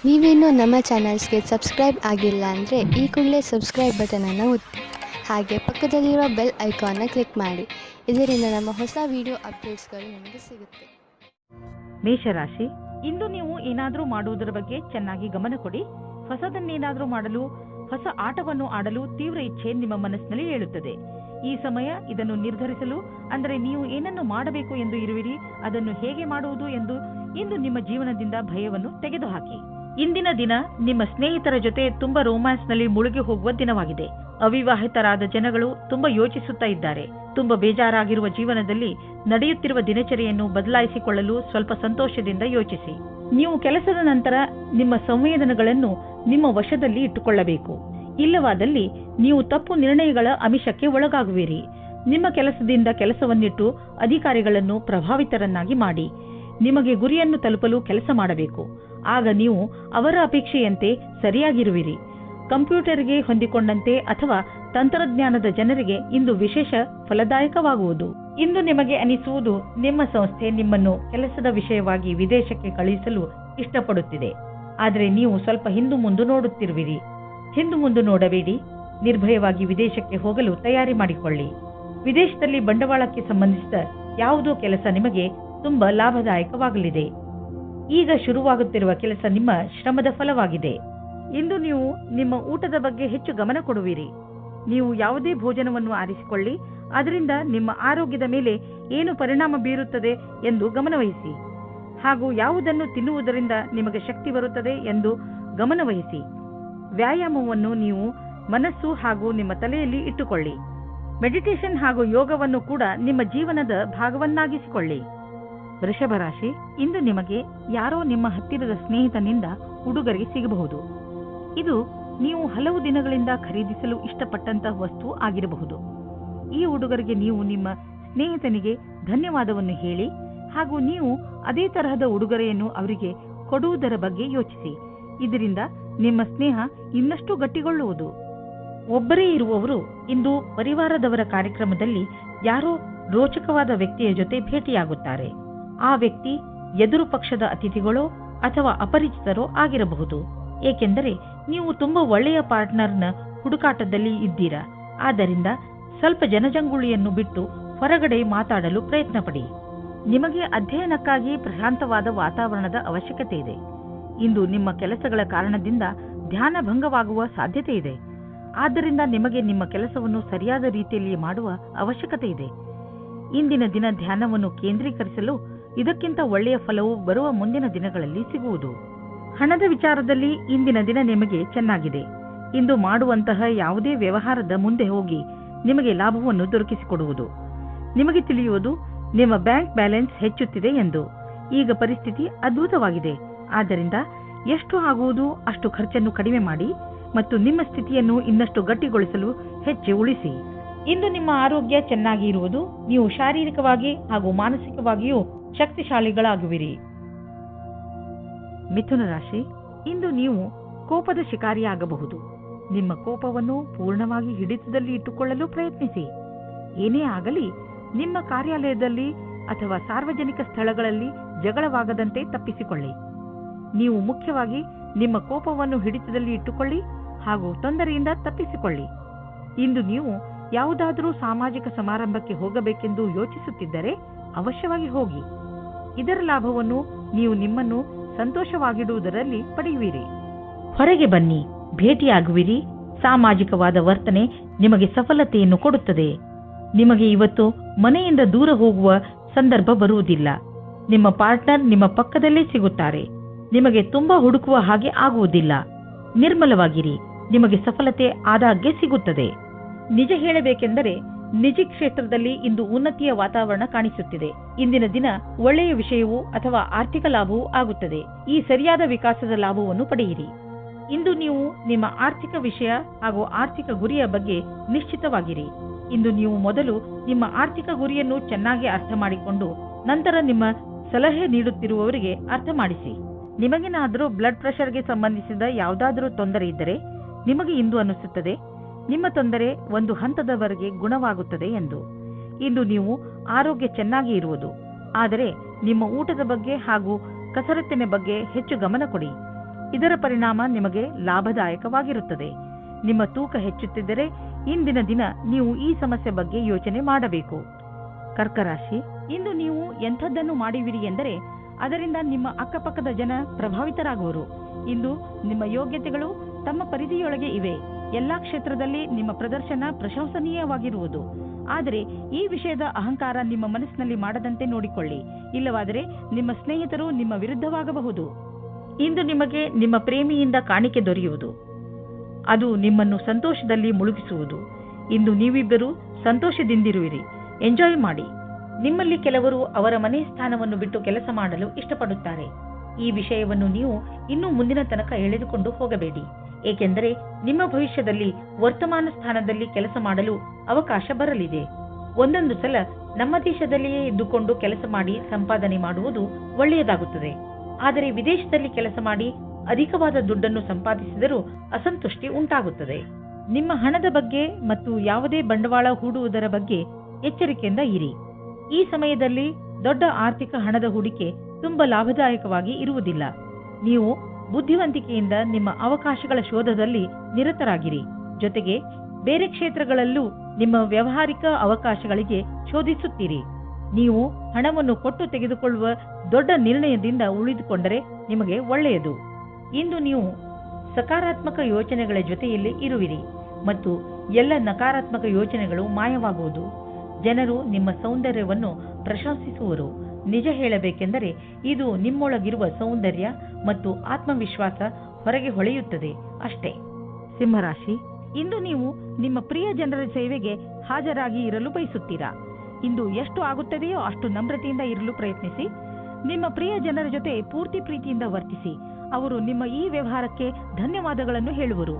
ನೀವೇನೂ ನಮ್ಮ ಚಾನಲ್ಸ್ಗೆ ಸಬ್ಸ್ಕ್ರೈಬ್ ಆಗಿಲ್ಲ ಅಂದರೆ ಈ ಕೂಡಲೇ ಸಬ್ಸ್ಕ್ರೈಬ್ ಬಟನನ್ನು ಒತ್ತಿ ಹಾಗೆ ಪಕ್ಕದಲ್ಲಿರೋ ಬೆಲ್ ಐಕಾನ್ನ ಕ್ಲಿಕ್ ಮಾಡಿ. ಇದರಿಂದ ನಮ್ಮ ಹೊಸ ವಿಡಿಯೋ ಅಪ್ಡೇಟ್ಸ್ಗಳು ನಿಮಗೆ ಸಿಗುತ್ತೆ. ಮೇಷರಾಶಿ, ಇಂದು ನೀವು ಏನಾದರೂ ಮಾಡುವುದರ ಬಗ್ಗೆ ಚೆನ್ನಾಗಿ ಗಮನ ಕೊಡಿ. ಹೊಸದನ್ನೇನಾದರೂ ಮಾಡಲು, ಹೊಸ ಆಟವನ್ನು ಆಡಲು ತೀವ್ರ ಇಚ್ಛೆ ನಿಮ್ಮ ಮನಸ್ಸಿನಲ್ಲಿ ಏಳುತ್ತದೆ. ಈ ಸಮಯ ಇದನ್ನು ನಿರ್ಧರಿಸಲು, ಅಂದರೆ ನೀವು ಏನನ್ನು ಮಾಡಬೇಕು ಎಂದು ಇರುವಿರಿ, ಅದನ್ನು ಹೇಗೆ ಮಾಡುವುದು ಎಂದು ಇಂದು ನಿಮ್ಮ ಜೀವನದಿಂದ ಭಯವನ್ನು ತೆಗೆದುಹಾಕಿ. ಇಂದಿನ ದಿನ ನಿಮ್ಮ ಸ್ನೇಹಿತರ ಜೊತೆ ತುಂಬಾ ರೋಮ್ಯಾನ್ಸ್ನಲ್ಲಿ ಮುಳುಗಿ ಹೋಗುವ ದಿನವಾಗಿದೆ. ಅವಿವಾಹಿತರಾದ ಜನಗಳು ತುಂಬಾ ಯೋಚಿಸುತ್ತಾ ಇದ್ದಾರೆ. ತುಂಬಾ ಬೇಜಾರಾಗಿರುವ ಜೀವನದಲ್ಲಿ ನಡೆಯುತ್ತಿರುವ ದಿನಚರಿಯನ್ನು ಬದಲಾಯಿಸಿಕೊಳ್ಳಲು ಸ್ವಲ್ಪ ಸಂತೋಷದಿಂದ ಯೋಚಿಸಿ. ನೀವು ಕೆಲಸದ ನಂತರ ನಿಮ್ಮ ಸಂವೇದನೆಗಳನ್ನು ನಿಮ್ಮ ವಶದಲ್ಲಿ ಇಟ್ಟುಕೊಳ್ಳಬೇಕು. ಇಲ್ಲವಾದಲ್ಲಿ ನೀವು ತಪ್ಪು ನಿರ್ಣಯಗಳ ಆಮಿಷಕ್ಕೆ ಒಳಗಾಗುವಿರಿ. ನಿಮ್ಮ ಕೆಲಸದಿಂದ ಕೆಲಸವನ್ನಿಟ್ಟು ಅಧಿಕಾರಿಗಳನ್ನು ಪ್ರಭಾವಿತರನ್ನಾಗಿ ಮಾಡಿ. ನಿಮಗೆ ಗುರಿಯನ್ನು ತಲುಪಲು ಕೆಲಸ ಮಾಡಬೇಕು. ಆಗ ನೀವು ಅವರ ಅಪೇಕ್ಷೆಯಂತೆ ಸರಿಯಾಗಿರುವಿರಿ. ಕಂಪ್ಯೂಟರ್ಗೆ ಹೊಂದಿಕೊಂಡಂತೆ ಅಥವಾ ತಂತ್ರಜ್ಞಾನದ ಜನರಿಗೆ ಇಂದು ವಿಶೇಷ ಫಲದಾಯಕವಾಗುವುದು. ಇಂದು ನಿಮಗೆ ಅನಿಸುವುದು ನಿಮ್ಮ ಸಂಸ್ಥೆ ನಿಮ್ಮನ್ನು ಕೆಲಸದ ವಿಷಯವಾಗಿ ವಿದೇಶಕ್ಕೆ ಕಳುಹಿಸಲು ಇಷ್ಟಪಡುತ್ತಿದೆ. ಆದರೆ ನೀವು ಸ್ವಲ್ಪ ಹಿಂದು ಮುಂದು ನೋಡುತ್ತಿರುವಿರಿ. ಹಿಂದು ಮುಂದು ನೋಡಬೇಡಿ. ನಿರ್ಭಯವಾಗಿ ವಿದೇಶಕ್ಕೆ ಹೋಗಲು ತಯಾರಿ ಮಾಡಿಕೊಳ್ಳಿ. ವಿದೇಶದಲ್ಲಿ ಬಂಡವಾಳಕ್ಕೆ ಸಂಬಂಧಿಸಿದ ಯಾವುದೋ ಕೆಲಸ ನಿಮಗೆ ತುಂಬಾ ಲಾಭದಾಯಕವಾಗಲಿದೆ. ಈಗ ಶುರುವಾಗುತ್ತಿರುವ ಕೆಲಸ ನಿಮ್ಮ ಶ್ರಮದ ಫಲವಾಗಿದೆ. ಇಂದು ನೀವು ನಿಮ್ಮ ಊಟದ ಬಗ್ಗೆ ಹೆಚ್ಚು ಗಮನ ಕೊಡುವಿರಿ. ನೀವು ಯಾವುದೇ ಭೋಜನವನ್ನು ಆರಿಸಿಕೊಳ್ಳಿ, ಅದರಿಂದ ನಿಮ್ಮ ಆರೋಗ್ಯದ ಮೇಲೆ ಏನು ಪರಿಣಾಮ ಬೀರುತ್ತದೆ ಎಂದು ಗಮನವಹಿಸಿ. ಹಾಗೂ ಯಾವುದನ್ನು ತಿನ್ನುವುದರಿಂದ ನಿಮಗೆ ಶಕ್ತಿ ಬರುತ್ತದೆ ಎಂದು ಗಮನವಹಿಸಿ. ವ್ಯಾಯಾಮವನ್ನು ನೀವು ಮನಸ್ಸು ಹಾಗೂ ನಿಮ್ಮ ತಲೆಯಲ್ಲಿ ಇಟ್ಟುಕೊಳ್ಳಿ. ಮೆಡಿಟೇಷನ್ ಹಾಗೂ ಯೋಗವನ್ನು ಕೂಡ ನಿಮ್ಮ ಜೀವನದ ಭಾಗವನ್ನಾಗಿಸಿಕೊಳ್ಳಿ. ವೃಷಭ ರಾಶಿ, ಇಂದು ನಿಮಗೆ ಯಾರೋ ನಿಮ್ಮ ಹತ್ತಿರದ ಸ್ನೇಹಿತನಿಂದ ಉಡುಗೊರೆ ಸಿಗಬಹುದು. ಇದು ನೀವು ಹಲವು ದಿನಗಳಿಂದ ಖರೀದಿಸಲು ಇಷ್ಟಪಟ್ಟಂತಹ ವಸ್ತು ಆಗಿರಬಹುದು. ಈ ಉಡುಗೊರೆಗೆ ನೀವು ನಿಮ್ಮ ಸ್ನೇಹಿತನಿಗೆ ಧನ್ಯವಾದವನ್ನು ಹೇಳಿ ಹಾಗೂ ನೀವು ಅದೇ ತರಹದ ಉಡುಗೊರೆಯನ್ನು ಅವರಿಗೆ ಕೊಡುವುದರ ಬಗ್ಗೆ ಯೋಚಿಸಿ. ಇದರಿಂದ ನಿಮ್ಮ ಸ್ನೇಹ ಇನ್ನಷ್ಟು ಗಟ್ಟಿಗೊಳ್ಳುವುದು. ಒಬ್ಬರೇ ಇರುವವರು ಇಂದು ಪರಿವಾರದವರ ಕಾರ್ಯಕ್ರಮದಲ್ಲಿ ಯಾರೋ ರೋಚಕವಾದ ವ್ಯಕ್ತಿಯ ಜೊತೆ ಭೇಟಿಯಾಗುತ್ತಾರೆ. ಆ ವ್ಯಕ್ತಿ ಎದುರು ಪಕ್ಷದ ಅತಿಥಿಗಳೋ ಅಥವಾ ಅಪರಿಚಿತರೋ ಆಗಿರಬಹುದು. ಏಕೆಂದರೆ ನೀವು ತುಂಬಾ ಒಳ್ಳೆಯ ಪಾರ್ಟ್ನರ್ನ ಹುಡುಕಾಟದಲ್ಲಿ ಇದ್ದೀರಾ. ಆದ್ದರಿಂದ ಸ್ವಲ್ಪ ಜನಜಂಗುಳಿಯನ್ನು ಬಿಟ್ಟು ಹೊರಗಡೆ ಮಾತಾಡಲು ಪ್ರಯತ್ನ ಪಡಿ. ನಿಮಗೆ ಅಧ್ಯಯನಕ್ಕಾಗಿ ಪ್ರಶಾಂತವಾದ ವಾತಾವರಣದ ಅವಶ್ಯಕತೆ ಇದೆ. ಇಂದು ನಿಮ್ಮ ಕೆಲಸಗಳ ಕಾರಣದಿಂದ ಧ್ಯಾನ ಭಂಗವಾಗುವ ಸಾಧ್ಯತೆ ಇದೆ. ಆದ್ದರಿಂದ ನಿಮಗೆ ನಿಮ್ಮ ಕೆಲಸವನ್ನು ಸರಿಯಾದ ರೀತಿಯಲ್ಲಿ ಮಾಡುವ ಅವಶ್ಯಕತೆ ಇದೆ. ಇಂದಿನ ದಿನ ಧ್ಯಾನವನ್ನು ಕೇಂದ್ರೀಕರಿಸಲು ಇದಕ್ಕಿಂತ ಒಳ್ಳೆಯ ಫಲವು ಬರುವ ಮುಂದಿನ ದಿನಗಳಲ್ಲಿ ಸಿಗುವುದು. ಹಣದ ವಿಚಾರದಲ್ಲಿ ಇಂದಿನ ದಿನ ನಿಮಗೆ ಚೆನ್ನಾಗಿದೆ. ಇಂದು ಮಾಡುವಂತಹ ಯಾವುದೇ ವ್ಯವಹಾರದ ಮುಂದೆ ಹೋಗಿ ನಿಮಗೆ ಲಾಭವನ್ನು ದೊರಕಿಸಿಕೊಡುವುದು. ನಿಮಗೆ ತಿಳಿಯುವುದು ನಿಮ್ಮ ಬ್ಯಾಂಕ್ ಬ್ಯಾಲೆನ್ಸ್ ಹೆಚ್ಚುತ್ತಿದೆ ಎಂದು. ಈಗ ಪರಿಸ್ಥಿತಿ ಅದ್ಭುತವಾಗಿದೆ. ಆದ್ದರಿಂದ ಎಷ್ಟು ಆಗುವುದು ಅಷ್ಟು ಖರ್ಚನ್ನು ಕಡಿಮೆ ಮಾಡಿ ಮತ್ತು ನಿಮ್ಮ ಸ್ಥಿತಿಯನ್ನು ಇನ್ನಷ್ಟು ಗಟ್ಟಿಗೊಳಿಸಲು ಹೆಚ್ಚು ಉಳಿಸಿ. ಇಂದು ನಿಮ್ಮ ಆರೋಗ್ಯ ಚೆನ್ನಾಗಿ ಇರುವುದು. ನೀವು ಶಾರೀರಿಕವಾಗಿ ಹಾಗೂ ಮಾನಸಿಕವಾಗಿಯೂ ಶಕ್ತಿಶಾಲಿಗಳಾಗುವಿರಿ. ಮಿಥುನ ರಾಶಿ, ಇಂದು ನೀವು ಕೋಪದ ಶಿಕಾರಿಯಾಗಬಹುದು. ನಿಮ್ಮ ಕೋಪವನ್ನು ಪೂರ್ಣವಾಗಿ ಹಿಡಿತದಲ್ಲಿ ಇಟ್ಟುಕೊಳ್ಳಲು ಪ್ರಯತ್ನಿಸಿ. ಏನೇ ಆಗಲಿ ನಿಮ್ಮ ಕಾರ್ಯಾಲಯದಲ್ಲಿ ಅಥವಾ ಸಾರ್ವಜನಿಕ ಸ್ಥಳಗಳಲ್ಲಿ ಜಗಳವಾಗದಂತೆ ತಪ್ಪಿಸಿಕೊಳ್ಳಿ. ನೀವು ಮುಖ್ಯವಾಗಿ ನಿಮ್ಮ ಕೋಪವನ್ನು ಹಿಡಿತದಲ್ಲಿ ಇಟ್ಟುಕೊಳ್ಳಿ ಹಾಗೂ ತೊಂದರೆಯಿಂದ ತಪ್ಪಿಸಿಕೊಳ್ಳಿ. ಇಂದು ನೀವು ಯಾವುದಾದರೂ ಸಾಮಾಜಿಕ ಸಮಾರಂಭಕ್ಕೆ ಹೋಗಬೇಕೆಂದು ಯೋಚಿಸುತ್ತಿದ್ದರೆ ಅವಶ್ಯವಾಗಿ ಹೋಗಿ. ಇದರ ಲಾಭವನ್ನು ನೀವು ನಿಮ್ಮನ್ನು ಸಂತೋಷವಾಗಿಡುವುದರಲ್ಲಿ ಪಡೆಯುವಿರಿ. ಹೊರಗೆ ಬನ್ನಿ, ಭೇಟಿಯಾಗುವಿರಿ. ಸಾಮಾಜಿಕವಾದ ವರ್ತನೆ ನಿಮಗೆ ಸಫಲತೆಯನ್ನು ಕೊಡುತ್ತದೆ. ನಿಮಗೆ ಇವತ್ತು ಮನೆಯಿಂದ ದೂರ ಹೋಗುವ ಸಂದರ್ಭ ಬರುವುದಿಲ್ಲ. ನಿಮ್ಮ ಪಾರ್ಟ್ನರ್ ನಿಮ್ಮ ಪಕ್ಕದಲ್ಲೇ ಸಿಗುತ್ತಾರೆ. ನಿಮಗೆ ತುಂಬಾ ಹುಡುಕುವ ಹಾಗೆ ಆಗುವುದಿಲ್ಲ. ನಿರ್ಮಲವಾಗಿರಿ. ನಿಮಗೆ ಸಫಲತೆ ಆದಾಗ್ಗೆ ಸಿಗುತ್ತದೆ. ನಿಜ ಹೇಳಬೇಕೆಂದರೆ ನಿಜ ಕ್ಷೇತ್ರದಲ್ಲಿ ಇಂದು ಉನ್ನತಿಯ ವಾತಾವರಣ ಕಾಣಿಸುತ್ತಿದೆ. ಇಂದಿನ ದಿನ ಒಳ್ಳೆಯ ವಿಷಯವೂ ಅಥವಾ ಆರ್ಥಿಕ ಲಾಭವೂ ಆಗುತ್ತದೆ. ಈ ಸರಿಯಾದ ವಿಕಾಸದ ಲಾಭವನ್ನು ಪಡೆಯಿರಿ. ಇಂದು ನೀವು ನಿಮ್ಮ ಆರ್ಥಿಕ ವಿಷಯ ಹಾಗೂ ಆರ್ಥಿಕ ಗುರಿಯ ಬಗ್ಗೆ ನಿಶ್ಚಿತವಾಗಿರಿ. ಇಂದು ನೀವು ಮೊದಲು ನಿಮ್ಮ ಆರ್ಥಿಕ ಗುರಿಯನ್ನು ಚೆನ್ನಾಗಿ ಅರ್ಥ ಮಾಡಿಕೊಂಡು ನಂತರ ನಿಮ್ಮ ಸಲಹೆ ನೀಡುತ್ತಿರುವವರಿಗೆ ಅರ್ಥ ಮಾಡಿಸಿ. ನಿಮಗೇನಾದರೂ ಬ್ಲಡ್ ಪ್ರೆಷರ್ಗೆ ಸಂಬಂಧಿಸಿದ ಯಾವುದಾದರೂ ತೊಂದರೆ ಇದ್ದರೆ ನಿಮಗೆ ಇಂದು ಅನಿಸುತ್ತದೆ ನಿಮ್ಮ ತೊಂದರೆ ಒಂದು ಹಂತದವರೆಗೆ ಗುಣವಾಗುತ್ತದೆ ಎಂದು. ಇಂದು ನೀವು ಆರೋಗ್ಯ ಚೆನ್ನಾಗಿ ಇರುವುದು. ಆದರೆ ನಿಮ್ಮ ಊಟದ ಬಗ್ಗೆ ಹಾಗೂ ಕಸರತ್ತಿನ ಬಗ್ಗೆ ಹೆಚ್ಚು ಗಮನ ಕೊಡಿ. ಇದರ ಪರಿಣಾಮ ನಿಮಗೆ ಲಾಭದಾಯಕವಾಗಿರುತ್ತದೆ. ನಿಮ್ಮ ತೂಕ ಹೆಚ್ಚುತ್ತಿದ್ದರೆ ಇಂದಿನ ದಿನ ನೀವು ಈ ಸಮಸ್ಯೆ ಬಗ್ಗೆ ಯೋಚನೆ ಮಾಡಬೇಕು. ಕರ್ಕರಾಶಿ, ಇಂದು ನೀವು ಎಂಥದ್ದನ್ನು ಮಾಡುವಿರಿ ಎಂದರೆ ಅದರಿಂದ ನಿಮ್ಮ ಅಕ್ಕಪಕ್ಕದ ಜನ ಪ್ರಭಾವಿತರಾಗುವರು. ಇಂದು ನಿಮ್ಮ ಯೋಗ್ಯತೆಗಳು ತಮ್ಮ ಪರಿಧಿಯೊಳಗೆ ಇವೆ. ಎಲ್ಲಾ ಕ್ಷೇತ್ರದಲ್ಲಿ ನಿಮ್ಮ ಪ್ರದರ್ಶನ ಪ್ರಶಂಸನೀಯವಾಗಿರುವುದು. ಆದರೆ ಈ ವಿಷಯದ ಅಹಂಕಾರ ನಿಮ್ಮ ಮನಸ್ಸಿನಲ್ಲಿ ಮಾಡದಂತೆ ನೋಡಿಕೊಳ್ಳಿ. ಇಲ್ಲವಾದರೆ ನಿಮ್ಮ ಸ್ನೇಹಿತರು ನಿಮ್ಮ ವಿರುದ್ಧವಾಗಬಹುದು. ಇಂದು ನಿಮಗೆ ನಿಮ್ಮ ಪ್ರೇಮಿಯಿಂದ ಕಾಣಿಕೆ ದೊರೆಯುವುದು. ಅದು ನಿಮ್ಮನ್ನು ಸಂತೋಷದಲ್ಲಿ ಮುಳುಗಿಸುವುದು. ಇಂದು ನೀವಿಬ್ಬರು ಸಂತೋಷದಿಂದಿರುವಿರಿ. ಎಂಜಾಯ್ ಮಾಡಿ. ನಿಮ್ಮಲ್ಲಿ ಕೆಲವರು ಅವರ ಮನೆ ಸ್ಥಾನವನ್ನು ಬಿಟ್ಟು ಕೆಲಸ ಮಾಡಲು ಇಷ್ಟಪಡುತ್ತಾರೆ. ಈ ವಿಷಯವನ್ನು ನೀವು ಇನ್ನೂ ಮುಂದಿನ ತನಕ ಎಳೆದುಕೊಂಡು ಹೋಗಬೇಡಿ. ಏಕೆಂದರೆ ನಿಮ್ಮ ಭವಿಷ್ಯದಲ್ಲಿ ವರ್ತಮಾನ ಸ್ಥಾನದಲ್ಲಿ ಕೆಲಸ ಮಾಡಲು ಅವಕಾಶ ಬರಲಿದೆ. ಒಂದೊಂದು ಸಲ ನಮ್ಮ ದೇಶದಲ್ಲಿಯೇ ಇದ್ದುಕೊಂಡು ಕೆಲಸ ಮಾಡಿ ಸಂಪಾದನೆ ಮಾಡುವುದು ಒಳ್ಳೆಯದಾಗುತ್ತದೆ. ಆದರೆ ವಿದೇಶದಲ್ಲಿ ಕೆಲಸ ಮಾಡಿ ಅಧಿಕವಾದ ದುಡ್ಡನ್ನು ಸಂಪಾದಿಸಿದರೂ ಅಸಂತುಷ್ಟಿ ಉಂಟಾಗುತ್ತದೆ. ನಿಮ್ಮ ಹಣದ ಬಗ್ಗೆ ಮತ್ತು ಯಾವುದೇ ಬಂಡವಾಳ ಹೂಡುವುದರ ಬಗ್ಗೆ ಎಚ್ಚರಿಕೆಯಿಂದ ಇರಿ. ಈ ಸಮಯದಲ್ಲಿ ದೊಡ್ಡ ಆರ್ಥಿಕ ಹಣದ ಹೂಡಿಕೆ ತುಂಬಾ ಲಾಭದಾಯಕವಾಗಿ ಇರುವುದಿಲ್ಲ. ನೀವು ಬುದ್ಧಿವಂತಿಕೆಯಿಂದ ನಿಮ್ಮ ಅವಕಾಶಗಳ ಶೋಧದಲ್ಲಿ ನಿರತರಾಗಿರಿ. ಜೊತೆಗೆ ಬೇರೆ ಕ್ಷೇತ್ರಗಳಲ್ಲೂ ನಿಮ್ಮ ವ್ಯಾವಹಾರಿಕ ಅವಕಾಶಗಳಿಗೆ ಶೋಧಿಸುತ್ತೀರಿ. ನೀವು ಹಣವನ್ನು ಕೊಟ್ಟು ತೆಗೆದುಕೊಳ್ಳುವ ದೊಡ್ಡ ನಿರ್ಣಯದಿಂದ ಉಳಿದುಕೊಂಡರೆ ನಿಮಗೆ ಒಳ್ಳೆಯದು. ಇಂದು ನೀವು ಸಕಾರಾತ್ಮಕ ಯೋಚನೆಗಳ ಜೊತೆಯಲ್ಲಿ ಇರುವಿರಿ ಮತ್ತು ಎಲ್ಲ ನಕಾರಾತ್ಮಕ ಯೋಚನೆಗಳು ಮಾಯವಾಗುವುದು. ಜನರು ನಿಮ್ಮ ಸೌಂದರ್ಯವನ್ನು ಪ್ರಶಂಸಿಸುವರು. ನಿಜ ಹೇಳಬೇಕೆಂದರೆ ಇದು ನಿಮ್ಮೊಳಗಿರುವ ಸೌಂದರ್ಯ ಮತ್ತು ಆತ್ಮವಿಶ್ವಾಸ ಹೊರಗೆ ಹೊಳೆಯುತ್ತದೆ ಅಷ್ಟೇ. ಸಿಂಹರಾಶಿ, ಇಂದು ನೀವು ನಿಮ್ಮ ಪ್ರಿಯ ಜನರ ಸೇವೆಗೆ ಹಾಜರಾಗಿ ಇರಲು ಬಯಸುತ್ತೀರಾ. ಇಂದು ಎಷ್ಟು ಆಗುತ್ತದೆಯೋ ಅಷ್ಟು ನಮ್ರತೆಯಿಂದ ಇರಲು ಪ್ರಯತ್ನಿಸಿ. ನಿಮ್ಮ ಪ್ರಿಯ ಜನರ ಜೊತೆ ಪೂರ್ತಿ ಪ್ರೀತಿಯಿಂದ ವರ್ತಿಸಿ. ಅವರು ನಿಮ್ಮ ಈ ವ್ಯವಹಾರಕ್ಕೆ ಧನ್ಯವಾದಗಳನ್ನು ಹೇಳುವರು.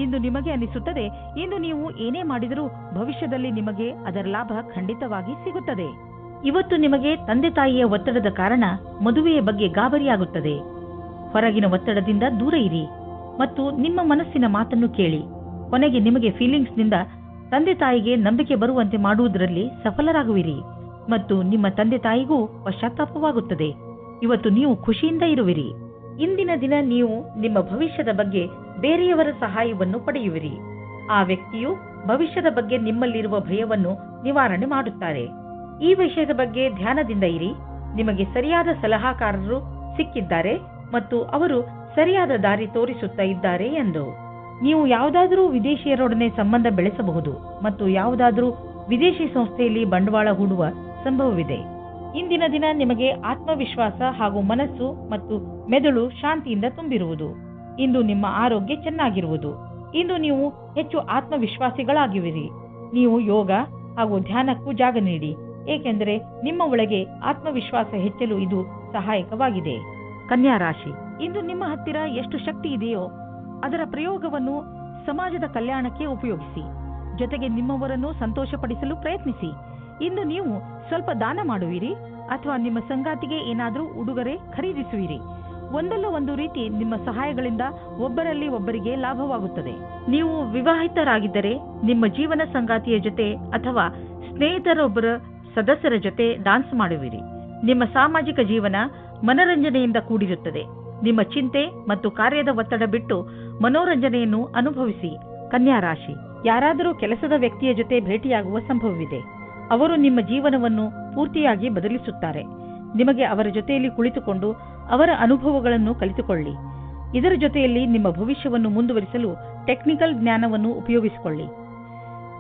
ಇಂದು ನಿಮಗೆ ಅನಿಸುತ್ತದೆ ಇಂದು ನೀವು ಏನೇ ಮಾಡಿದರೂ ಭವಿಷ್ಯದಲ್ಲಿ ನಿಮಗೆ ಅದರ ಲಾಭ ಖಂಡಿತವಾಗಿ ಸಿಗುತ್ತದೆ. ಇವತ್ತು ನಿಮಗೆ ತಂದೆ ತಾಯಿಯ ಒತ್ತಡದ ಕಾರಣ ಮದುವೆಯ ಬಗ್ಗೆ ಗಾಬರಿಯಾಗುತ್ತದೆ. ಹೊರಗಿನ ಒತ್ತಡದಿಂದ ದೂರ ಇರಿ ಮತ್ತು ನಿಮ್ಮ ಮನಸ್ಸಿನ ಮಾತನ್ನು ಕೇಳಿ. ಕೊನೆಗೆ ನಿಮಗೆ ಫೀಲಿಂಗ್ಸ್ನಿಂದ ತಂದೆ ತಾಯಿಗೆ ನಂಬಿಕೆ ಬರುವಂತೆ ಮಾಡುವುದರಲ್ಲಿ ಸಫಲರಾಗುವಿರಿ ಮತ್ತು ನಿಮ್ಮ ತಂದೆ ತಾಯಿಗೂ ಪಶ್ಚಾತ್ತಾಪವಾಗುತ್ತದೆ. ಇವತ್ತು ನೀವು ಖುಷಿಯಿಂದ ಇರುವಿರಿ. ಇಂದಿನ ದಿನ ನೀವು ನಿಮ್ಮ ಭವಿಷ್ಯದ ಬಗ್ಗೆ ಬೇರೆಯವರ ಸಹಾಯವನ್ನು ಪಡೆಯುವಿರಿ. ಆ ವ್ಯಕ್ತಿಯು ಭವಿಷ್ಯದ ಬಗ್ಗೆ ನಿಮ್ಮಲ್ಲಿರುವ ಭಯವನ್ನು ನಿವಾರಣೆ ಮಾಡುತ್ತಾರೆ. ಈ ವಿಷಯದ ಬಗ್ಗೆ ಧ್ಯಾನದಿಂದ ಇರಿ. ನಿಮಗೆ ಸರಿಯಾದ ಸಲಹಾಕಾರರು ಸಿಕ್ಕಿದ್ದಾರೆ ಮತ್ತು ಅವರು ಸರಿಯಾದ ದಾರಿ ತೋರಿಸುತ್ತಾ ಇದ್ದಾರೆ ಎಂದು. ನೀವು ಯಾವುದಾದರೂ ವಿದೇಶಿಯರೊಡನೆ ಸಂಬಂಧ ಬೆಳೆಸಬಹುದು ಮತ್ತು ಯಾವುದಾದರೂ ವಿದೇಶಿ ಸಂಸ್ಥೆಯಲ್ಲಿ ಬಂಡವಾಳ ಹೂಡುವ ಸಂಭವವಿದೆ. ಇಂದಿನ ದಿನ ನಿಮಗೆ ಆತ್ಮವಿಶ್ವಾಸ ಹಾಗೂ ಮನಸ್ಸು ಮತ್ತು ಮೆದುಳು ಶಾಂತಿಯಿಂದ ತುಂಬಿರುವುದು. ಇಂದು ನಿಮ್ಮ ಆರೋಗ್ಯ ಚೆನ್ನಾಗಿರುವುದು. ಇಂದು ನೀವು ಹೆಚ್ಚು ಆತ್ಮವಿಶ್ವಾಸಿಗಳಾಗಿರುವಿರಿ. ನೀವು ಯೋಗ ಹಾಗೂ ಧ್ಯಾನಕ್ಕೂ ಜಾಗ ನೀಡಿ, ಏಕೆಂದರೆ ನಿಮ್ಮ ಒಳಗೆ ಆತ್ಮವಿಶ್ವಾಸ ಹೆಚ್ಚಲು ಇದು ಸಹಾಯಕವಾಗಿದೆ. ಕನ್ಯಾ ರಾಶಿ, ಇಂದು ನಿಮ್ಮ ಹತ್ತಿರ ಎಷ್ಟು ಶಕ್ತಿ ಇದೆಯೋ ಅದರ ಪ್ರಯೋಗವನ್ನು ಸಮಾಜದ ಕಲ್ಯಾಣಕ್ಕೆ ಉಪಯೋಗಿಸಿ. ಜೊತೆಗೆ ನಿಮ್ಮವರನ್ನು ಸಂತೋಷಪಡಿಸಲು ಪ್ರಯತ್ನಿಸಿ. ಇಂದು ನೀವು ಸ್ವಲ್ಪ ದಾನ ಮಾಡುವಿರಿ ಅಥವಾ ನಿಮ್ಮ ಸಂಗಾತಿಗೆ ಏನಾದರೂ ಉಡುಗೊರೆ ಖರೀದಿಸುವಿರಿ. ಒಂದಲ್ಲ ಒಂದು ರೀತಿ ನಿಮ್ಮ ಸಹಾಯಗಳಿಂದ ಒಬ್ಬರಲ್ಲಿ ಒಬ್ಬರಿಗೆ ಲಾಭವಾಗುತ್ತದೆ. ನೀವು ವಿವಾಹಿತರಾಗಿದ್ದರೆ ನಿಮ್ಮ ಜೀವನ ಸಂಗಾತಿಯ ಜೊತೆ ಅಥವಾ ಸ್ನೇಹಿತರೊಬ್ಬರ ಸದಸ್ಯರ ಜೊತೆ ಡಾನ್ಸ್ ಮಾಡುವಿರಿ. ನಿಮ್ಮ ಸಾಮಾಜಿಕ ಜೀವನ ಮನರಂಜನೆಯಿಂದ ಕೂಡಿರುತ್ತದೆ. ನಿಮ್ಮ ಚಿಂತೆ ಮತ್ತು ಕಾರ್ಯದ ಒತ್ತಡ ಬಿಟ್ಟು ಮನೋರಂಜನೆಯನ್ನು ಅನುಭವಿಸಿ. ಕನ್ಯಾ ರಾಶಿ, ಯಾರಾದರೂ ಕೆಲಸದ ವ್ಯಕ್ತಿಯ ಜೊತೆ ಭೇಟಿಯಾಗುವ ಸಂಭವವಿದೆ. ಅವರು ನಿಮ್ಮ ಜೀವನವನ್ನು ಪೂರ್ತಿಯಾಗಿ ಬದಲಿಸುತ್ತಾರೆ. ನಿಮಗೆ ಅವರ ಜೊತೆಯಲ್ಲಿ ಕುಳಿತುಕೊಂಡು ಅವರ ಅನುಭವಗಳನ್ನು ಕಲಿತುಕೊಳ್ಳಿ. ಇದರ ಜೊತೆಯಲ್ಲಿ ನಿಮ್ಮ ಭವಿಷ್ಯವನ್ನು ಮುಂದುವರಿಸಲು ಟೆಕ್ನಿಕಲ್ ಜ್ಞಾನವನ್ನು ಉಪಯೋಗಿಸಿಕೊಳ್ಳಿ.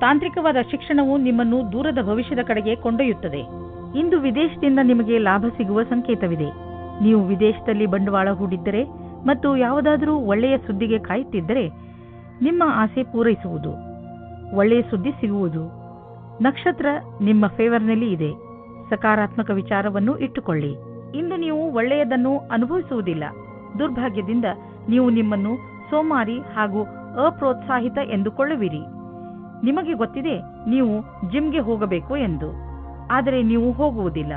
ತಾಂತ್ರಿಕವಾದ ಶಿಕ್ಷಣವು ನಿಮ್ಮನ್ನು ದೂರದ ಭವಿಷ್ಯದ ಕಡೆಗೆ ಕೊಂಡೊಯ್ಯುತ್ತದೆ. ಇಂದು ವಿದೇಶದಿಂದ ನಿಮಗೆ ಲಾಭ ಸಿಗುವ ಸಂಕೇತವಿದೆ. ನೀವು ವಿದೇಶದಲ್ಲಿ ಬಂಡವಾಳ ಹೂಡಿದ್ದರೆ ಮತ್ತು ಯಾವುದಾದರೂ ಒಳ್ಳೆಯ ಸುದ್ದಿಗೆ ಕಾಯುತ್ತಿದ್ದರೆ ನಿಮ್ಮ ಆಸೆ ಪೂರೈಸುವುದು. ಒಳ್ಳೆಯ ಸುದ್ದಿ ಸಿಗುವುದು. ನಕ್ಷತ್ರ ನಿಮ್ಮ ಫೇವರ್ನಲ್ಲಿ ಇದೆ. ಸಕಾರಾತ್ಮಕ ವಿಚಾರವನ್ನು ಇಟ್ಟುಕೊಳ್ಳಿ. ಇಂದು ನೀವು ಒಳ್ಳೆಯದನ್ನು ಅನುಭವಿಸುವುದಿಲ್ಲ. ದುರ್ಭಾಗ್ಯದಿಂದ ನೀವು ನಿಮ್ಮನ್ನು ಸೋಮಾರಿ ಹಾಗೂ ಅಪ್ರೋತ್ಸಾಹಿತ ಎಂದುಕೊಳ್ಳುವಿರಿ. ನಿಮಗೆ ಗೊತ್ತಿದೆ ನೀವು ಜಿಮ್ಗೆ ಹೋಗಬೇಕು ಎಂದು, ಆದರೆ ನೀವು ಹೋಗುವುದಿಲ್ಲ.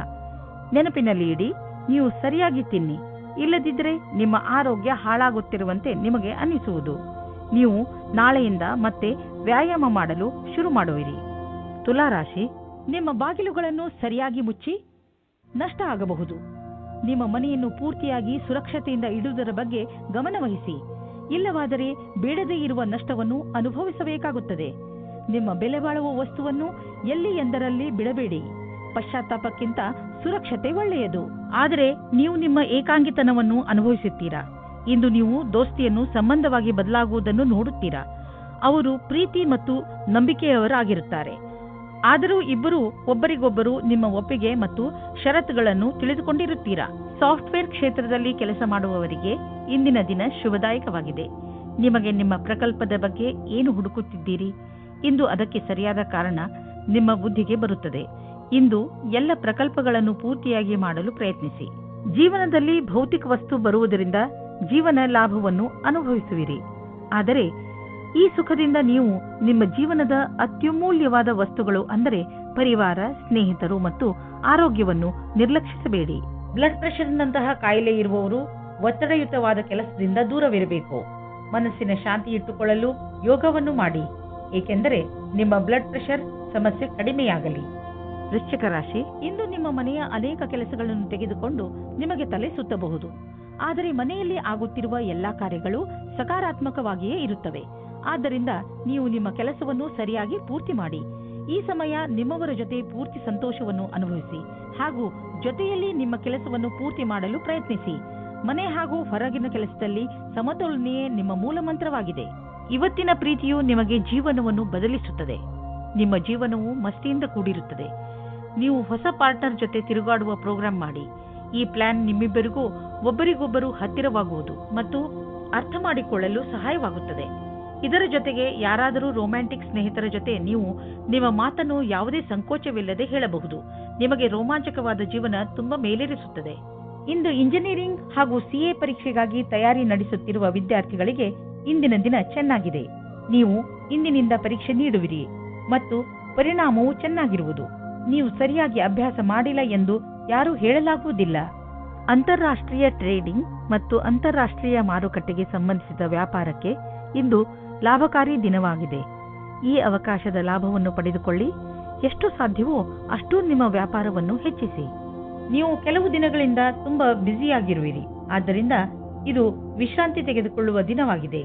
ನೆನಪಿನಲ್ಲಿ ಇಡಿ, ನೀವು ಸರಿಯಾಗಿ ತಿನ್ನಿ, ಇಲ್ಲದಿದ್ದರೆ ನಿಮ್ಮ ಆರೋಗ್ಯ ಹಾಳಾಗುತ್ತಿರುವಂತೆ ನಿಮಗೆ ಅನ್ನಿಸುವುದು. ನೀವು ನಾಳೆಯಿಂದ ಮತ್ತೆ ವ್ಯಾಯಾಮ ಮಾಡಲು ಶುರು ಮಾಡುವಿರಿ. ತುಲಾರಾಶಿ, ನಿಮ್ಮ ಬಾಗಿಲುಗಳನ್ನು ಸರಿಯಾಗಿ ಮುಚ್ಚಿ. ನಷ್ಟ ಆಗಬಹುದು. ನಿಮ್ಮ ಮನೆಯನ್ನು ಪೂರ್ತಿಯಾಗಿ ಸುರಕ್ಷತೆಯಿಂದ ಇಡುವುದರ ಬಗ್ಗೆ ಗಮನವಹಿಸಿ. ಇಲ್ಲವಾದರೆ ಬೇಡದೇ ಇರುವ ನಷ್ಟವನ್ನು ಅನುಭವಿಸಬೇಕಾಗುತ್ತದೆ. ನಿಮ್ಮ ಬೆಲೆ ಬಾಳುವ ವಸ್ತುವನ್ನು ಎಲ್ಲಿ ಎಂದರಲ್ಲಿ ಬಿಡಬೇಡಿ. ಪಶ್ಚಾತ್ತಾಪಕ್ಕಿಂತ ಸುರಕ್ಷತೆ ಒಳ್ಳೆಯದು. ಆದರೆ ನೀವು ನಿಮ್ಮ ಏಕಾಂಗಿತನವನ್ನು ಅನುಭವಿಸುತ್ತೀರಾ. ಇಂದು ನೀವು ದೋಸ್ತಿಯನ್ನು ಸಂಬಂಧವಾಗಿ ಬದಲಾಗುವುದನ್ನು ನೋಡುತ್ತೀರಾ. ಅವರು ಪ್ರೀತಿ ಮತ್ತು ನಂಬಿಕೆಯವರಾಗಿರುತ್ತಾರೆ. ಆದರೂ ಇಬ್ಬರು ಒಬ್ಬರಿಗೊಬ್ಬರು ನಿಮ್ಮ ಒಪ್ಪಿಗೆ ಮತ್ತು ಷರತ್ತುಗಳನ್ನು ತಿಳಿದುಕೊಂಡಿರುತ್ತೀರಾ. ಸಾಫ್ಟ್ವೇರ್ ಕ್ಷೇತ್ರದಲ್ಲಿ ಕೆಲಸ ಮಾಡುವವರಿಗೆ ಇಂದಿನ ದಿನ ಶುಭದಾಯಕವಾಗಿದೆ. ನಿಮಗೆ ನಿಮ್ಮ ಪ್ರಕಲ್ಪದ ಬಗ್ಗೆ ಏನು ಹುಡುಕುತ್ತಿದ್ದೀರಿ? ಇಂದು ಅದಕ್ಕೆ ಸರಿಯಾದ ಕಾರಣ ನಿಮ್ಮ ಬುದ್ಧಿಗೆ ಬರುತ್ತದೆ. ಇಂದು ಎಲ್ಲ ಪ್ರಕಲ್ಪಗಳನ್ನು ಪೂರ್ತಿಯಾಗಿ ಮಾಡಲು ಪ್ರಯತ್ನಿಸಿ. ಜೀವನದಲ್ಲಿ ಭೌತಿಕ ವಸ್ತು ಬರುವುದರಿಂದ ಜೀವನ ಲಾಭವನ್ನು ಅನುಭವಿಸುವಿರಿ. ಆದರೆ ಈ ಸುಖದಿಂದ ನೀವು ನಿಮ್ಮ ಜೀವನದ ಅತ್ಯಮೂಲ್ಯವಾದ ವಸ್ತುಗಳು ಅಂದರೆ ಪರಿವಾರ, ಸ್ನೇಹಿತರು ಮತ್ತು ಆರೋಗ್ಯವನ್ನು ನಿರ್ಲಕ್ಷಿಸಬೇಡಿ. ಬ್ಲಡ್ ಪ್ರೆಷರ್ನಂತಹ ಕಾಯಿಲೆ ಇರುವವರು ಒತ್ತಡಯುತವಾದ ಕೆಲಸದಿಂದ ದೂರವಿರಬೇಕು. ಮನಸ್ಸಿನ ಶಾಂತಿ ಇಟ್ಟುಕೊಳ್ಳಲು ಯೋಗವನ್ನು ಮಾಡಿ, ಏಕೆಂದರೆ ನಿಮ್ಮ ಬ್ಲಡ್ ಪ್ರೆಷರ್ ಸಮಸ್ಯೆ ಕಡಿಮೆಯಾಗಲಿ. ವೃಶ್ಚಿಕ ರಾಶಿ, ಇಂದು ನಿಮ್ಮ ಮನೆಯ ಅನೇಕ ಕೆಲಸಗಳನ್ನು ತೆಗೆದುಕೊಂಡು ನಿಮಗೆ ತಲೆ ಸುತ್ತಬಹುದು. ಆದರೆ ಮನೆಯಲ್ಲಿ ಆಗುತ್ತಿರುವ ಎಲ್ಲಾ ಕಾರ್ಯಗಳು ಸಕಾರಾತ್ಮಕವಾಗಿಯೇ ಇರುತ್ತವೆ. ಆದ್ದರಿಂದ ನೀವು ನಿಮ್ಮ ಕೆಲಸವನ್ನು ಸರಿಯಾಗಿ ಪೂರ್ತಿ ಮಾಡಿ. ಈ ಸಮಯ ನಿಮ್ಮವರ ಜೊತೆ ಪೂರ್ತಿ ಸಂತೋಷವನ್ನು ಅನುಭವಿಸಿ ಹಾಗೂ ಜೊತೆಯಲ್ಲಿ ನಿಮ್ಮ ಕೆಲಸವನ್ನು ಪೂರ್ತಿ ಮಾಡಲು ಪ್ರಯತ್ನಿಸಿ. ಮನೆ ಹಾಗೂ ಹೊರಗಿನ ಕೆಲಸದಲ್ಲಿ ಸಮತೋಲನೆಯೇ ನಿಮ್ಮ ಮೂಲ ಮಂತ್ರವಾಗಿದೆ. ಇವತ್ತಿನ ಪ್ರೀತಿಯು ನಿಮಗೆ ಜೀವನವನ್ನು ಬದಲಿಸುತ್ತದೆ. ನಿಮ್ಮ ಜೀವನವು ಮಸ್ತಿಯಿಂದ ಕೂಡಿರುತ್ತದೆ. ನೀವು ಹೊಸ ಪಾರ್ಟ್ನರ್ ಜೊತೆ ತಿರುಗಾಡುವ ಪ್ರೋಗ್ರಾಂ ಮಾಡಿ. ಈ ಪ್ಲಾನ್ ನಿಮ್ಮಿಬ್ಬರಿಗೂ ಒಬ್ಬರಿಗೊಬ್ಬರು ಹತ್ತಿರವಾಗುವುದು ಮತ್ತು ಅರ್ಥ ಮಾಡಿಕೊಳ್ಳಲು ಸಹಾಯವಾಗುತ್ತದೆ. ಇದರ ಜೊತೆಗೆ ಯಾರಾದರೂ ರೊಮ್ಯಾಂಟಿಕ್ ಸ್ನೇಹಿತರ ಜೊತೆ ನೀವು ನಿಮ್ಮ ಮಾತನ್ನು ಯಾವುದೇ ಸಂಕೋಚವಿಲ್ಲದೆ ಹೇಳಬಹುದು. ನಿಮಗೆ ರೋಮಾಂಚಕವಾದ ಜೀವನ ತುಂಬಾ ಮೇಲೇರಿಸುತ್ತದೆ. ಇಂದು ಇಂಜಿನಿಯರಿಂಗ್ ಹಾಗೂ ಸಿಎ ಪರೀಕ್ಷೆಗಾಗಿ ತಯಾರಿ ನಡೆಸುತ್ತಿರುವ ವಿದ್ಯಾರ್ಥಿಗಳಿಗೆ ಇಂದಿನ ದಿನ ಚೆನ್ನಾಗಿದೆ. ನೀವು ಇಂದಿನಿಂದ ಪರೀಕ್ಷೆ ನೀಡುವಿರಿ ಮತ್ತು ಪರಿಣಾಮವು ಚೆನ್ನಾಗಿರುವುದು. ನೀವು ಸರಿಯಾಗಿ ಅಭ್ಯಾಸ ಮಾಡಿಲ್ಲ ಎಂದು ಯಾರೂ ಹೇಳಲಾಗುವುದಿಲ್ಲ. ಅಂತಾರಾಷ್ಟ್ರೀಯ ಟ್ರೇಡಿಂಗ್ ಮತ್ತು ಅಂತಾರಾಷ್ಟ್ರೀಯ ಮಾರುಕಟ್ಟೆಗೆ ಸಂಬಂಧಿಸಿದ ವ್ಯಾಪಾರಕ್ಕೆ ಇಂದು ಲಾಭಕಾರಿ ದಿನವಾಗಿದೆ. ಈ ಅವಕಾಶದ ಲಾಭವನ್ನು ಪಡೆದುಕೊಳ್ಳಿ. ಎಷ್ಟು ಸಾಧ್ಯವೋ ಅಷ್ಟು ನಿಮ್ಮ ವ್ಯಾಪಾರವನ್ನು ಹೆಚ್ಚಿಸಿ. ನೀವು ಕೆಲವು ದಿನಗಳಿಂದ ತುಂಬಾ ಬ್ಯುಸಿಯಾಗಿರುವಿರಿ. ಆದ್ದರಿಂದ ಇದು ವಿಶ್ರಾಂತಿ ತೆಗೆದುಕೊಳ್ಳುವ ದಿನವಾಗಿದೆ.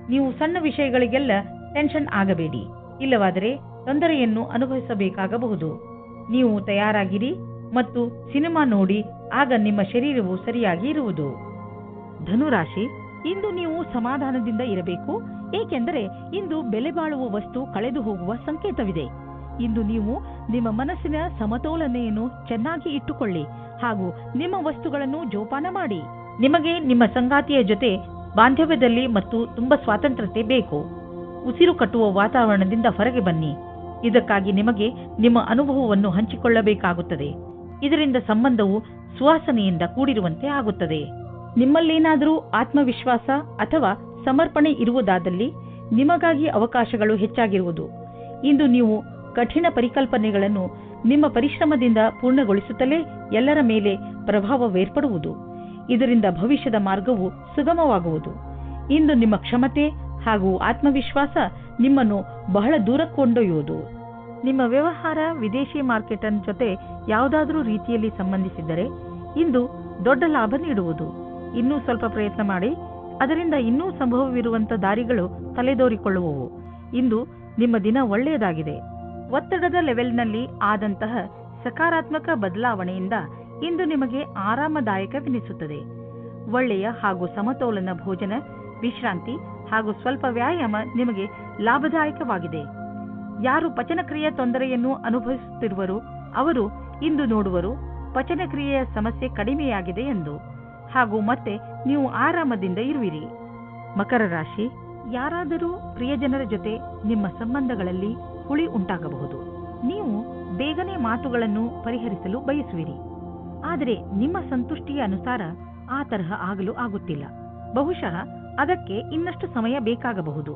ನೀವು ಸಣ್ಣ ವಿಷಯಗಳಿಗೆಲ್ಲ ಟೆನ್ಷನ್ ಆಗಬೇಡಿ. ಇಲ್ಲವಾದರೆ ತೊಂದರೆಯನ್ನು ಅನುಭವಿಸಬೇಕಾಗಬಹುದು. ನೀವು ತಯಾರಾಗಿರಿ ಮತ್ತು ಸಿನಿಮಾ ನೋಡಿ, ಆಗ ನಿಮ್ಮ ಶರೀರವು ಸರಿಯಾಗಿ ಇರುವುದು. ಧನುರಾಶಿ, ಇಂದು ನೀವು ಸಮಾಧಾನದಿಂದ ಇರಬೇಕು, ಏಕೆಂದರೆ ಇಂದು ಬೆಲೆ ಬಾಳುವ ವಸ್ತು ಕಳೆದು ಹೋಗುವ ಸಂಕೇತವಿದೆ. ಇಂದು ನೀವು ನಿಮ್ಮ ಮನಸ್ಸಿನ ಸಮತೋಲನೆಯನ್ನು ಚೆನ್ನಾಗಿ ಇಟ್ಟುಕೊಳ್ಳಿ ಹಾಗೂ ನಿಮ್ಮ ವಸ್ತುಗಳನ್ನು ಜೋಪಾನ ಮಾಡಿ. ನಿಮಗೆ ನಿಮ್ಮ ಸಂಗಾತಿಯ ಜೊತೆ ಬಾಂಧವ್ಯದಲ್ಲಿ ಮತ್ತು ತುಂಬಾ ಸ್ವಾತಂತ್ರ್ಯತೆ ಬೇಕು. ಉಸಿರು ಕಟ್ಟುವ ವಾತಾವರಣದಿಂದ ಹೊರಗೆ ಬನ್ನಿ. ಇದಕ್ಕಾಗಿ ನಿಮಗೆ ನಿಮ್ಮ ಅನುಭವವನ್ನು ಹಂಚಿಕೊಳ್ಳಬೇಕಾಗುತ್ತದೆ. ಇದರಿಂದ ಸಂಬಂಧವು ಸುವಾಸನೆಯಿಂದ ಕೂಡಿರುವಂತೆ ಆಗುತ್ತದೆ. ನಿಮ್ಮಲ್ಲೇನಾದರೂ ಆತ್ಮವಿಶ್ವಾಸ ಅಥವಾ ಸಮರ್ಪಣೆ ಇರುವುದಾದಲ್ಲಿ ನಿಮಗಾಗಿ ಅವಕಾಶಗಳು ಹೆಚ್ಚಾಗಿರುವುದು. ಇಂದು ನೀವು ಕಠಿಣ ಪರಿಕಲ್ಪನೆಗಳನ್ನು ನಿಮ್ಮ ಪರಿಶ್ರಮದಿಂದ ಪೂರ್ಣಗೊಳಿಸುತ್ತಲೇ ಎಲ್ಲರ ಮೇಲೆ ಪ್ರಭಾವವೇರ್ಪಡುವುದು. ಇದರಿಂದ ಭವಿಷ್ಯದ ಮಾರ್ಗವು ಸುಗಮವಾಗುವುದು. ಇಂದು ನಿಮ್ಮ ಕ್ಷಮತೆ ಹಾಗೂ ಆತ್ಮವಿಶ್ವಾಸ ನಿಮ್ಮನ್ನು ಬಹಳ ದೂರ ಕೊಂಡೊಯ್ಯುವುದು. ನಿಮ್ಮ ವ್ಯವಹಾರ ವಿದೇಶಿ ಮಾರ್ಕೆಟ್ ಜೊತೆ ಯಾವುದಾದರೂ ರೀತಿಯಲ್ಲಿ ಸಂಬಂಧಿಸಿದ್ದರೆ ಇಂದು ದೊಡ್ಡ ಲಾಭ ನೀಡುವುದು. ಇನ್ನೂ ಸ್ವಲ್ಪ ಪ್ರಯತ್ನ ಮಾಡಿ, ಅದರಿಂದ ಇನ್ನೂ ಸಂಭವವಿರುವಂಥ ದಾರಿಗಳು ತಲೆದೋರಿಕೊಳ್ಳುವವು. ಇಂದು ನಿಮ್ಮ ದಿನ ಒಳ್ಳೆಯದಾಗಿದೆ. ಒತ್ತಡದ ಲೆವೆಲ್ನಲ್ಲಿ ಆದಂತಹ ಸಕಾರಾತ್ಮಕ ಬದಲಾವಣೆಯಿಂದ ಇಂದು ನಿಮಗೆ ಆರಾಮದಾಯಕವೆನಿಸುತ್ತದೆ. ಒಳ್ಳೆಯ ಹಾಗೂ ಸಮತೋಲನ ಭೋಜನ, ವಿಶ್ರಾಂತಿ ಹಾಗೂ ಸ್ವಲ್ಪ ವ್ಯಾಯಾಮ ನಿಮಗೆ ಲಾಭದಾಯಕವಾಗಿದೆ. ಯಾರು ಪಚನಕ್ರಿಯೆಯ ತೊಂದರೆಯನ್ನು ಅನುಭವಿಸುತ್ತಿರುವರು ಅವರು ಇಂದು ನೋಡುವರು ಪಚನಕ್ರಿಯೆಯ ಸಮಸ್ಯೆ ಕಡಿಮೆಯಾಗಿದೆ ಎಂದು, ಹಾಗೂ ಮತ್ತೆ ನೀವು ಆರಾಮದಿಂದ ಇರುವಿರಿ. ಮಕರ ರಾಶಿ, ಯಾರಾದರೂ ಪ್ರಿಯಜನರ ಜೊತೆ ನಿಮ್ಮ ಸಂಬಂಧಗಳಲ್ಲಿ ಹುಳಿ ಉಂಟಾಗಬಹುದು. ನೀವು ಬೇಗನೆ ಮಾತುಗಳನ್ನು ಪರಿಹರಿಸಲು ಬಯಸುವಿರಿ. ಆದರೆ ನಿಮ್ಮ ಸಂತುಷ್ಟಿಯ ಅನುಸಾರ ಆ ತರಹ ಆಗಲು ಆಗುತ್ತಿಲ್ಲ. ಬಹುಶಃ ಅದಕ್ಕೆ ಇನ್ನಷ್ಟು ಸಮಯ ಬೇಕಾಗಬಹುದು.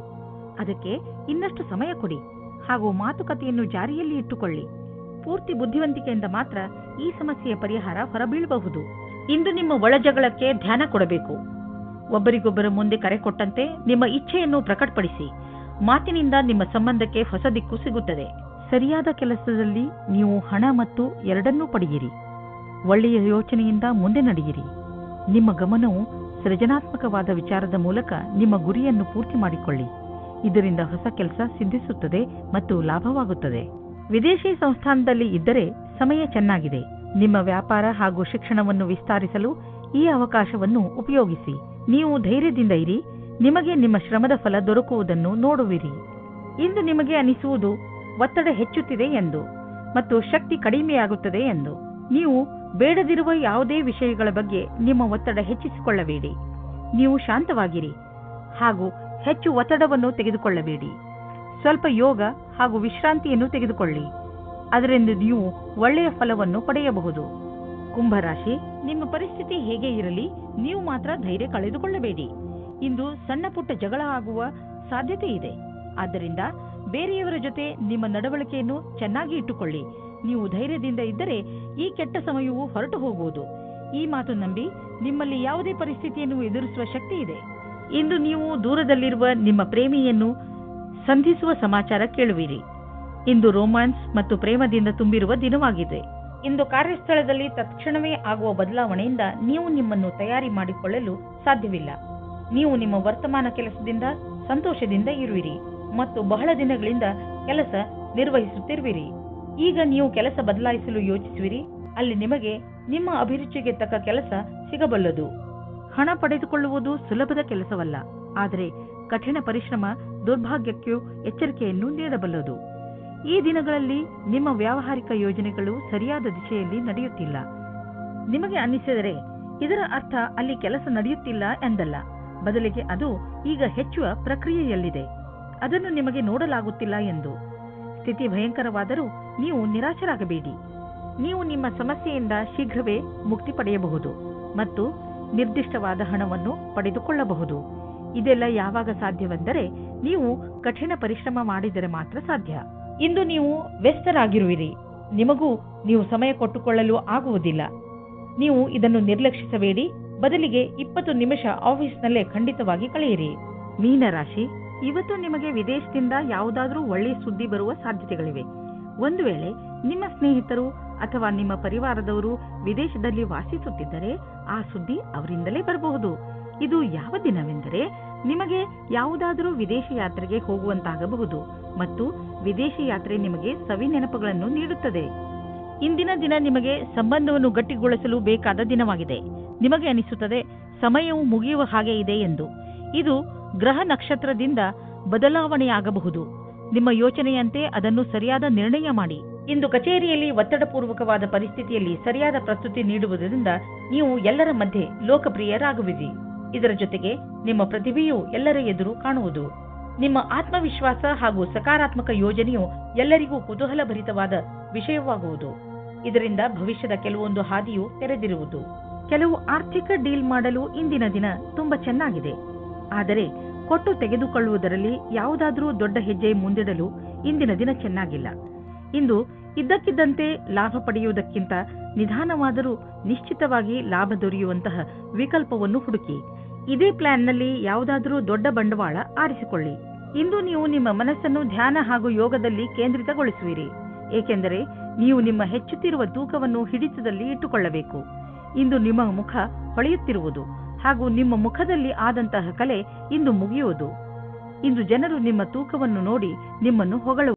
ಅದಕ್ಕೆ ಇನ್ನಷ್ಟು ಸಮಯ ಕೊಡಿ ಹಾಗೂ ಮಾತುಕತೆಯನ್ನು ಜಾರಿಯಲ್ಲಿ ಇಟ್ಟುಕೊಳ್ಳಿ. ಪೂರ್ತಿ ಬುದ್ಧಿವಂತಿಕೆಯಿಂದ ಮಾತ್ರ ಈ ಸಮಸ್ಯೆಯ ಪರಿಹಾರ ಹೊರಬೀಳಬಹುದು. ಇಂದು ನಿಮ್ಮ ಒಳಜಗಳಕ್ಕೆ ಧ್ಯಾನ ಕೊಡಬೇಕು. ಒಬ್ಬರಿಗೊಬ್ಬರ ಮುಂದೆ ಕರೆ ಕೊಟ್ಟಂತೆ ನಿಮ್ಮ ಇಚ್ಛೆಯನ್ನು ಪ್ರಕಟಪಡಿಸಿ. ಮಾತಿನಿಂದ ನಿಮ್ಮ ಸಂಬಂಧಕ್ಕೆ ಹೊಸ ದಿಕ್ಕು ಸಿಗುತ್ತದೆ. ಸರಿಯಾದ ಕೆಲಸದಲ್ಲಿ ನೀವು ಹಣ ಮತ್ತು ಎರಡನ್ನೂ ಪಡೆಯಿರಿ. ಒಳ್ಳೆಯ ಯೋಚನೆಯಿಂದ ಮುಂದೆ ನಡೆಯಿರಿ. ನಿಮ್ಮ ಗಮನವು ಸೃಜನಾತ್ಮಕವಾದ ವಿಚಾರದ ಮೂಲಕ ನಿಮ್ಮ ಗುರಿಯನ್ನು ಪೂರ್ತಿ ಮಾಡಿಕೊಳ್ಳಿ. ಇದರಿಂದ ಹೊಸ ಕೆಲಸ ಸಿದ್ಧಿಸುತ್ತದೆ ಮತ್ತು ಲಾಭವಾಗುತ್ತದೆ. ವಿದೇಶಿ ಸಂಸ್ಥಾನದಲ್ಲಿ ಇದ್ದರೆ ಸಮಯ ಚೆನ್ನಾಗಿದೆ. ನಿಮ್ಮ ವ್ಯಾಪಾರ ಹಾಗೂ ಶಿಕ್ಷಣವನ್ನು ವಿಸ್ತರಿಸಲು ಈ ಅವಕಾಶವನ್ನು ಉಪಯೋಗಿಸಿ. ನೀವು ಧೈರ್ಯದಿಂದ ಇರಿ. ನಿಮಗೆ ನಿಮ್ಮ ಶ್ರಮದ ಫಲ ದೊರಕುವುದನ್ನು ನೋಡುವಿರಿ. ಇಂದು ನಿಮಗೆ ಅನಿಸುವುದು ಒತ್ತಡ ಹೆಚ್ಚುತ್ತಿದೆ ಎಂದು ಮತ್ತು ಶಕ್ತಿ ಕಡಿಮೆಯಾಗುತ್ತದೆ ಎಂದು. ನೀವು ಬೇಡದಿರುವ ಯಾವುದೇ ವಿಷಯಗಳ ಬಗ್ಗೆ ನಿಮ್ಮ ಒತ್ತಡ ಹೆಚ್ಚಿಸಿಕೊಳ್ಳಬೇಡಿ. ನೀವು ಶಾಂತವಾಗಿರಿ ಹಾಗೂ ಹೆಚ್ಚು ಒತ್ತಡವನ್ನು ತೆಗೆದುಕೊಳ್ಳಬೇಡಿ. ಸ್ವಲ್ಪ ಯೋಗ ಹಾಗೂ ವಿಶ್ರಾಂತಿಯನ್ನು ತೆಗೆದುಕೊಳ್ಳಿ. ಅದರಿಂದ ನೀವು ಒಳ್ಳೆಯ ಫಲವನ್ನು ಪಡೆಯಬಹುದು. ಕುಂಭರಾಶಿ, ನಿಮ್ಮ ಪರಿಸ್ಥಿತಿ ಹೇಗೆ ಇರಲಿ, ನೀವು ಮಾತ್ರ ಧೈರ್ಯ ಕಳೆದುಕೊಳ್ಳಬೇಡಿ. ಇಂದು ಸಣ್ಣ ಪುಟ್ಟ ಜಗಳ ಆಗುವ ಸಾಧ್ಯತೆ ಇದೆ. ಆದ್ದರಿಂದ ಬೇರೆಯವರ ಜೊತೆ ನಿಮ್ಮ ನಡವಳಿಕೆಯನ್ನು ಚೆನ್ನಾಗಿ ಇಟ್ಟುಕೊಳ್ಳಿ. ನೀವು ಧೈರ್ಯದಿಂದ ಇದ್ದರೆ ಈ ಕೆಟ್ಟ ಸಮಯವು ಹೊರಟು ಹೋಗುವುದು. ಈ ಮಾತು ನಂಬಿ, ನಿಮ್ಮಲ್ಲಿ ಯಾವುದೇ ಪರಿಸ್ಥಿತಿಯನ್ನು ಎದುರಿಸುವ ಶಕ್ತಿ ಇದೆ. ಇಂದು ನೀವು ದೂರದಲ್ಲಿರುವ ನಿಮ್ಮ ಪ್ರೇಮಿಯನ್ನು ಸಂಧಿಸುವ ಸಮಾಚಾರ ಕೇಳುವಿರಿ. ಇಂದು ರೋಮ್ಯಾನ್ಸ್ ಮತ್ತು ಪ್ರೇಮದಿಂದ ತುಂಬಿರುವ ದಿನವಾಗಿದೆ. ಇಂದು ಕಾರ್ಯಸ್ಥಳದಲ್ಲಿ ತಕ್ಷಣವೇ ಆಗುವ ಬದಲಾವಣೆಯಿಂದ ನೀವು ನಿಮ್ಮನ್ನು ತಯಾರಿ ಮಾಡಿಕೊಳ್ಳಲು ಸಾಧ್ಯವಿಲ್ಲ. ನೀವು ನಿಮ್ಮ ವರ್ತಮಾನ ಕೆಲಸದಿಂದ ಸಂತೋಷದಿಂದ ಇರುವಿರಿ ಮತ್ತು ಬಹಳ ದಿನಗಳಿಂದ ಕೆಲಸ ನಿರ್ವಹಿಸುತ್ತಿರುವಿರಿ. ಈಗ ನೀವು ಕೆಲಸ ಬದಲಾಯಿಸಲು ಯೋಚಿಸುವಿರಿ. ಅಲ್ಲಿ ನಿಮಗೆ ನಿಮ್ಮ ಅಭಿರುಚಿಗೆ ತಕ್ಕ ಕೆಲಸ ಸಿಗಬಲ್ಲದು. ಹಣ ಪಡೆದುಕೊಳ್ಳುವುದು ಸುಲಭದ ಕೆಲಸವಲ್ಲ, ಆದರೆ ಕಠಿಣ ಪರಿಶ್ರಮ ದುರ್ಭಾಗ್ಯಕ್ಕೂ ಎಚ್ಚರಿಕೆಯನ್ನು ನೀಡಬಲ್ಲದು. ಈ ದಿನಗಳಲ್ಲಿ ನಿಮ್ಮ ವ್ಯಾವಹಾರಿಕ ಯೋಜನೆಗಳು ಸರಿಯಾದ ದಿಶೆಯಲ್ಲಿ ನಡೆಯುತ್ತಿಲ್ಲ. ನಿಮಗೆ ಅನ್ನಿಸಿದರೆ ಇದರ ಅರ್ಥ ಅಲ್ಲಿ ಕೆಲಸ ನಡೆಯುತ್ತಿಲ್ಲ ಎಂದಲ್ಲ. ಬದಲಿಗೆ ಅದು ಈಗ ಹೆಚ್ಚುವ ಪ್ರಕ್ರಿಯೆಯಲ್ಲಿದೆ. ಅದನ್ನು ನಿಮಗೆ ನೋಡಲಾಗುತ್ತಿಲ್ಲ ಎಂದು. ಸ್ಥಿತಿ ಭಯಂಕರವಾದರೂ ನೀವು ನಿರಾಶರಾಗಬೇಡಿ. ನೀವು ನಿಮ್ಮ ಸಮಸ್ಯೆಯಿಂದ ಶೀಘ್ರವೇ ಮುಕ್ತಿ ಪಡೆಯಬಹುದು ಮತ್ತು ನಿರ್ದಿಷ್ಟವಾದ ಹಣವನ್ನು ಪಡೆದುಕೊಳ್ಳಬಹುದು. ಇದೆಲ್ಲ ಯಾವಾಗ ಸಾಧ್ಯವೆಂದರೆ ನೀವು ಕಠಿಣ ಪರಿಶ್ರಮ ಮಾಡಿದರೆ ಮಾತ್ರ ಸಾಧ್ಯ. ಇಂದು ನೀವು ವ್ಯಸ್ತರಾಗಿರುವಿರಿ. ನಿಮಗೂ ನೀವು ಸಮಯ ಕೊಟ್ಟುಕೊಳ್ಳಲು ಆಗುವುದಿಲ್ಲ. ನೀವು ಇದನ್ನು ನಿರ್ಲಕ್ಷಿಸಬೇಡಿ. ಬದಲಿಗೆ 20 ನಿಮಿಷ ಆಫೀಸ್ನಲ್ಲೇ ಖಂಡಿತವಾಗಿ ಕಳೆಯಿರಿ. ಮೀನರಾಶಿ, ಇವತ್ತು ನಿಮಗೆ ವಿದೇಶದಿಂದ ಯಾವುದಾದ್ರೂ ಒಳ್ಳೆಯ ಸುದ್ದಿ ಬರುವ ಸಾಧ್ಯತೆಗಳಿವೆ. ಒಂದು ವೇಳೆ ನಿಮ್ಮ ಸ್ನೇಹಿತರು ಅಥವಾ ನಿಮ್ಮ ಪರಿವಾರದವರು ವಿದೇಶದಲ್ಲಿ ವಾಸಿಸುತ್ತಿದ್ದರೆ ಆ ಸುದ್ದಿ ಅವರಿಂದಲೇ ಬರಬಹುದು. ಇದು ಯಾವ ದಿನವೆಂದರೆ ನಿಮಗೆ ಯಾವುದಾದರೂ ವಿದೇಶಿ ಯಾತ್ರೆಗೆ ಹೋಗುವಂತಾಗಬಹುದು ಮತ್ತು ವಿದೇಶಿ ಯಾತ್ರೆ ನಿಮಗೆ ಸವಿ ನೆನಪುಗಳನ್ನು ನೀಡುತ್ತದೆ. ಇಂದಿನ ದಿನ ನಿಮಗೆ ಸಂಬಂಧವನ್ನು ಗಟ್ಟಿಗೊಳಿಸಲು ಬೇಕಾದ ದಿನವಾಗಿದೆ. ನಿಮಗೆ ಅನಿಸುತ್ತದೆ ಸಮಯವು ಮುಗಿಯುವ ಹಾಗೆ ಇದೆ ಎಂದು. ಇದು ಗ್ರಹ ನಕ್ಷತ್ರದಿಂದ ಬದಲಾವಣೆಯಾಗಬಹುದು. ನಿಮ್ಮ ಯೋಚನೆಯಂತೆ ಅದನ್ನು ಸರಿಯಾದ ನಿರ್ಣಯ ಮಾಡಿ. ಇಂದು ಕಚೇರಿಯಲ್ಲಿ ಒತ್ತಡಪೂರ್ವಕವಾದ ಪರಿಸ್ಥಿತಿಯಲ್ಲಿ ಸರಿಯಾದ ಪ್ರಸ್ತುತಿ ನೀಡುವುದರಿಂದ ನೀವು ಎಲ್ಲರ ಮಧ್ಯೆ ಲೋಕಪ್ರಿಯರಾಗುವಿರಿ. ಇದರ ಜೊತೆಗೆ ನಿಮ್ಮ ಪ್ರತಿಭೆಯು ಎಲ್ಲರ ಎದುರು ಕಾಣುವುದು. ನಿಮ್ಮ ಆತ್ಮವಿಶ್ವಾಸ ಹಾಗೂ ಸಕಾರಾತ್ಮಕ ಯೋಜನೆಯು ಎಲ್ಲರಿಗೂ ಕುತೂಹಲಭರಿತವಾದ ವಿಷಯವಾಗುವುದು. ಇದರಿಂದ ಭವಿಷ್ಯದ ಕೆಲವೊಂದು ಹಾದಿಯು ತೆರೆದಿರುವುದು. ಕೆಲವು ಆರ್ಥಿಕ ಡೀಲ್ ಮಾಡಲು ಇಂದಿನ ದಿನ ತುಂಬಾ ಚೆನ್ನಾಗಿದೆ. ಆದರೆ ಕೊಟ್ಟು ತೆಗೆದುಕೊಳ್ಳುವುದರಲ್ಲಿ ಯಾವುದಾದ್ರೂ ದೊಡ್ಡ ಹೆಜ್ಜೆ ಮುಂದಿಡಲು ಇಂದಿನ ದಿನ ಚೆನ್ನಾಗಿಲ್ಲ. ಇಂದು ಇದ್ದಕ್ಕಿದ್ದಂತೆ ಲಾಭ ಪಡೆಯುವುದಕ್ಕಿಂತ ನಿಧಾನವಾದರೂ ನಿಶ್ಚಿತವಾಗಿ ಲಾಭ ದೊರೆಯುವಂತಹ ವಿಕಲ್ಪವನ್ನು ಹುಡುಕಿ. ಇದೇ ಪ್ಲಾನ್ನಲ್ಲಿ ಯಾವುದಾದ್ರೂ ದೊಡ್ಡ ಬಂಡವಾಳ ಆರಿಸಿಕೊಳ್ಳಿ. ಇಂದು ನೀವು ನಿಮ್ಮ ಮನಸ್ಸನ್ನು ಧ್ಯಾನ ಹಾಗೂ ಯೋಗದಲ್ಲಿ ಕೇಂದ್ರಿತಗೊಳಿಸುವಿರಿ, ಏಕೆಂದರೆ ನೀವು ನಿಮ್ಮ ಹೆಚ್ಚುತ್ತಿರುವ ತೂಕವನ್ನು ಹಿಡಿತದಲ್ಲಿ ಇಟ್ಟುಕೊಳ್ಳಬೇಕು. ಇಂದು ನಿಮ್ಮ ಮುಖ ಹೊಳೆಯುತ್ತಿರುವುದು ಹಾಗೂ ನಿಮ್ಮ ಮುಖದಲ್ಲಿ ಆದಂತಹ ಕಲೆ ಇಂದು ಮುಗಿಯುವುದು. ಇಂದು ಜನರು ನಿಮ್ಮ ತೂಕವನ್ನು ನೋಡಿ ನಿಮ್ಮನ್ನು ಹೊಗಳು